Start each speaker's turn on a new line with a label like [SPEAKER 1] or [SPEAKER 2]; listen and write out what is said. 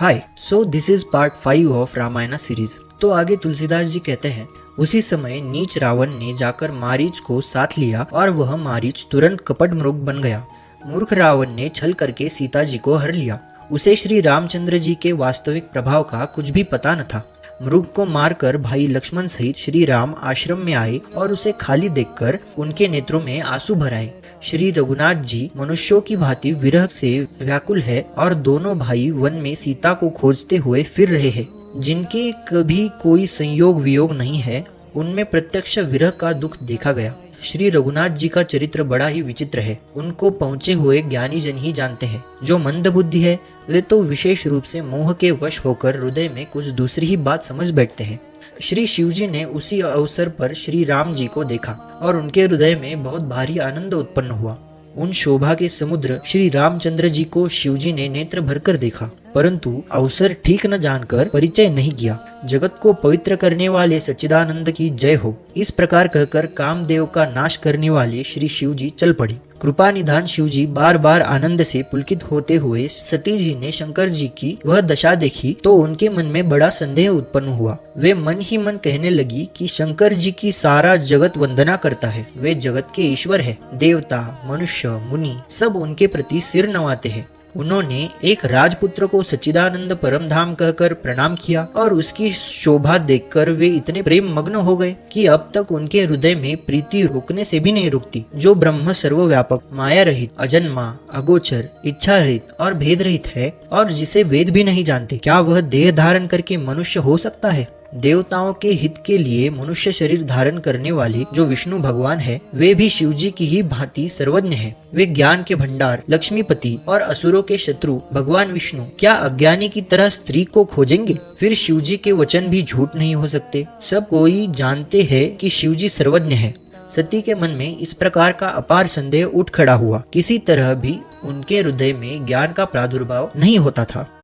[SPEAKER 1] Hi, so this is part 5 of Ramayana series. तो आगे तुलसीदास जी कहते हैं, उसी समय नीच रावण ने जाकर मारीच को साथ लिया और वह मारीच तुरंत कपट मृग बन गया। मूर्ख रावण ने छल करके सीता जी को हर लिया। उसे श्री रामचंद्र जी के वास्तविक प्रभाव का कुछ भी पता न था। मृग को मारकर भाई लक्ष्मण सहित श्री राम आश्रम में आए और उसे खाली देखकर उनके नेत्रों में आंसू भर आए। श्री रघुनाथ जी मनुष्यों की भांति विरह से व्याकुल है और दोनों भाई वन में सीता को खोजते हुए फिर रहे हैं। जिनके कभी कोई संयोग वियोग नहीं है, उनमें प्रत्यक्ष विरह का दुख देखा गया। श्री रघुनाथ जी का चरित्र बड़ा ही विचित्र है। उनको पहुंचे हुए ज्ञानी जन ही जानते हैं। जो मंद बुद्धि है वे तो विशेष रूप से मोह के वश होकर हृदय में कुछ दूसरी ही बात समझ बैठते हैं। श्री शिवजी ने उसी अवसर पर श्री राम जी को देखा और उनके हृदय में बहुत भारी आनंद उत्पन्न हुआ। उन शोभा के समुद्र श्री रामचंद्र जी को शिवजी ने नेत्र भरकर देखा, परंतु अवसर ठीक न जानकर परिचय नहीं किया। जगत को पवित्र करने वाले सच्चिदानंद की जय हो, इस प्रकार कहकर कामदेव का नाश करने वाले श्री शिवजी चल पड़ी। कृपा निधान शिवजी बार बार आनंद से पुलकित होते हुए सती जी ने शंकर जी की वह दशा देखी तो उनके मन में बड़ा संदेह उत्पन्न हुआ। वे मन ही मन कहने लगी कि शंकर जी की सारा जगत वंदना करता है, वे जगत के ईश्वर है। देवता, मनुष्य, मुनि सब उनके प्रति सिर नवाते हैं। उन्होंने एक राजपुत्र को सच्चिदानंद परम धाम कहकर प्रणाम किया और उसकी शोभा देखकर वे इतने प्रेम मग्न हो गए कि अब तक उनके हृदय में प्रीति रोकने से भी नहीं रुकती। जो ब्रह्म सर्वव्यापक, माया रहित, अजन्मा, अगोचर, इच्छा रहित और भेद रहित है और जिसे वेद भी नहीं जानते, क्या वह देह धारण करके मनुष्य हो सकता है? देवताओं के हित के लिए मनुष्य शरीर धारण करने वाले जो विष्णु भगवान है, वे भी शिवजी की ही भांति सर्वज्ञ है। वे ज्ञान के भंडार, लक्ष्मीपति और असुरों के शत्रु भगवान विष्णु क्या अज्ञानी की तरह स्त्री को खोजेंगे? फिर शिवजी के वचन भी झूठ नहीं हो सकते। सब कोई जानते हैं कि शिवजी सर्वज्ञ है। सती के मन में इस प्रकार का अपार संदेह उठ खड़ा हुआ। किसी तरह भी उनके हृदय में ज्ञान का प्रादुर्भाव नहीं होता था।